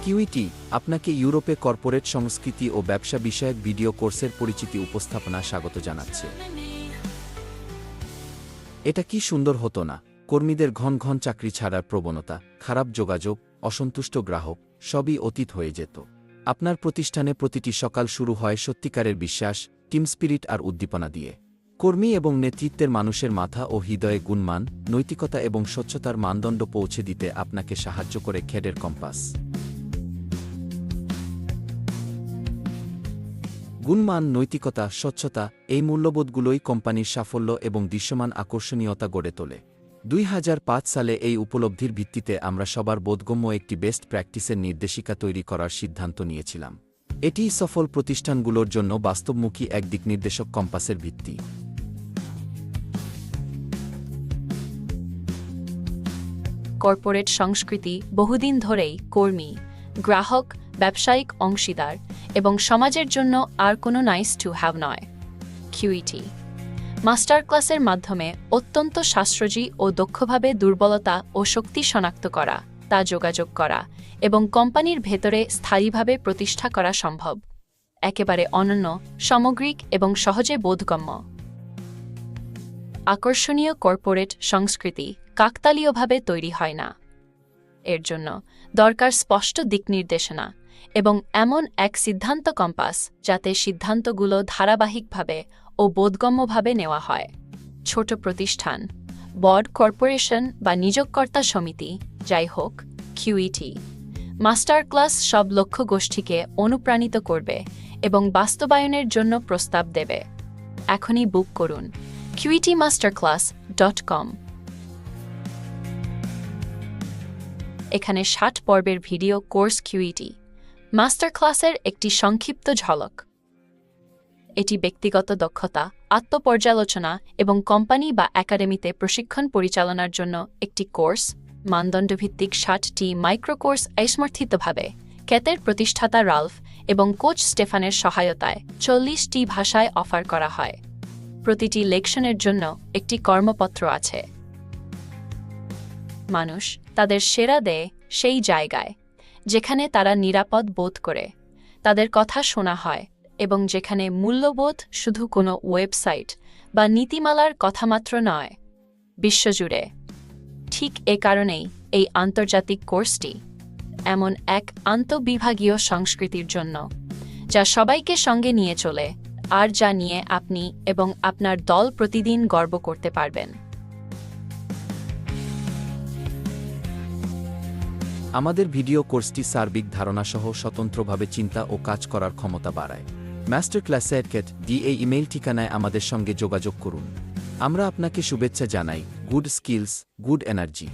কিউইটি আপনাকে ইউরোপে কর্পোরেট সংস্কৃতি ও ব্যবসা বিষয়ক ভিডিও কোর্সের পরিচিতি উপস্থাপনা স্বাগত জানাচ্ছে। এটা কি সুন্দর হতো না? কর্মীদের ঘন ঘন চাকরি ছাড়ার প্রবণতা, খারাপ যোগাযোগ, অসন্তুষ্ট গ্রাহক সবই অতীত হয়ে যেত। আপনার প্রতিষ্ঠানে প্রতিটি সকাল শুরু হয় সত্যিকারের বিশ্বাস, টিম স্পিরিট আর উদ্দীপনা দিয়ে। কর্মী এবং নেতৃত্বের মানুষের মাথা ও হৃদয়ে গুণমান, নৈতিকতা এবং স্বচ্ছতার মানদণ্ড পৌঁছে দিতে আপনাকে সাহায্য করে খেডের কম্পাস। গুণমান, নৈতিকতা, স্বচ্ছতা এই মূল্যবোধগুলোই কোম্পানির সাফল্য এবং দৃশ্যমান আকর্ষণীয়তা গড়ে তোলে। 2005 সালে এই উপলব্ধির ভিত্তিতে আমরা সবার বোধগম্য একটি বেস্ট প্র্যাকটিসের নির্দেশিকা তৈরি করার সিদ্ধান্ত নিয়েছিলাম। এটিই সফল প্রতিষ্ঠানগুলোর জন্য বাস্তবমুখী এক দিকনির্দেশক কম্পাসের ভিত্তি। কর্পোরেট সংস্কৃতি বহুদিন ধরেই কর্মী, গ্রাহক, ব্যবসায়িক অংশীদার এবং সমাজের জন্য আর কোনো নাইস টু হ্যাভ নয়। কিউইটি মাস্টার ক্লাসের মাধ্যমে অত্যন্ত শাস্ত্রজি ও দক্ষভাবে দুর্বলতা ও শক্তি শনাক্ত করা, তা যোগাযোগ করা এবং কোম্পানির ভেতরে স্থায়ীভাবে প্রতিষ্ঠা করা সম্ভব। একেবারে অনন্য, সামগ্রিক এবং সহজে বোধগম্য। আকর্ষণীয় কর্পোরেট সংস্কৃতি কাকতালীয়ভাবে তৈরি হয় না। এর জন্য দরকার স্পষ্ট দিকনির্দেশনা এবং এমন এক সিদ্ধান্ত কম্পাস যাতে সিদ্ধান্তগুলো ধারাবাহিকভাবে ও বোধগম্যভাবে নেওয়া হয়। ছোট প্রতিষ্ঠান, বড় কর্পোরেশন বা নিয়োগকর্তা সমিতি, যাই হোক, কিউইটি মাস্টার ক্লাস সব লক্ষ্য গোষ্ঠীকে অনুপ্রাণিত করবে এবং বাস্তবায়নের জন্য প্রস্তাব দেবে। এখনই বুক করুন qetmasterclass.com। এখানে 60 পর্বের ভিডিও কোর্স কিউইটি মাস্টার ক্লাসের একটি সংক্ষিপ্ত ঝলক। এটি ব্যক্তিগত দক্ষতা, আত্মপর্যালোচনা এবং কোম্পানি বা একাডেমিতে প্রশিক্ষণ পরিচালনার জন্য একটি কোর্স। মানদণ্ডভিত্তিক 60টি মাইক্রো কোর্স সমর্থিতভাবে ক্যাতের প্রতিষ্ঠাতা রাল্ফ এবং কোচ স্টেফানের সহায়তায় 40টি ভাষায় অফার করা হয়। প্রতিটি লেকশনের জন্য একটি কর্মপত্র আছে। মানুষ তাদের সেরা দেয় সেই জায়গায় যেখানে তারা নিরাপদ বোধ করে, তাদের কথা শোনা হয় এবং যেখানে মূল্যবোধ শুধু কোনো ওয়েবসাইট বা নীতিমালার কথামাত্র নয়, বিশ্বজুড়ে। ঠিক এ কারণেই এই আন্তর্জাতিক কোর্সটি এমন এক আন্তঃবিভাগীয় সংস্কৃতির জন্য যা সবাইকে সঙ্গে নিয়ে চলে আর যা নিয়ে আপনি এবং আপনার দল প্রতিদিন গর্ব করতে পারবেন। আমাদের ভিডিও কোর্সটি সার্বিক ধারণাসহ স্বতন্ত্রভাবে চিন্তা ও কাজ করার ক্ষমতা বাড়ায়। মাস্টার ক্লাস@cat এই ইমেইল ঠিকানায় আমাদের সঙ্গে যোগাযোগ করুন। আমরা আপনাকে শুভেচ্ছা জানাই। Good skills, good energy.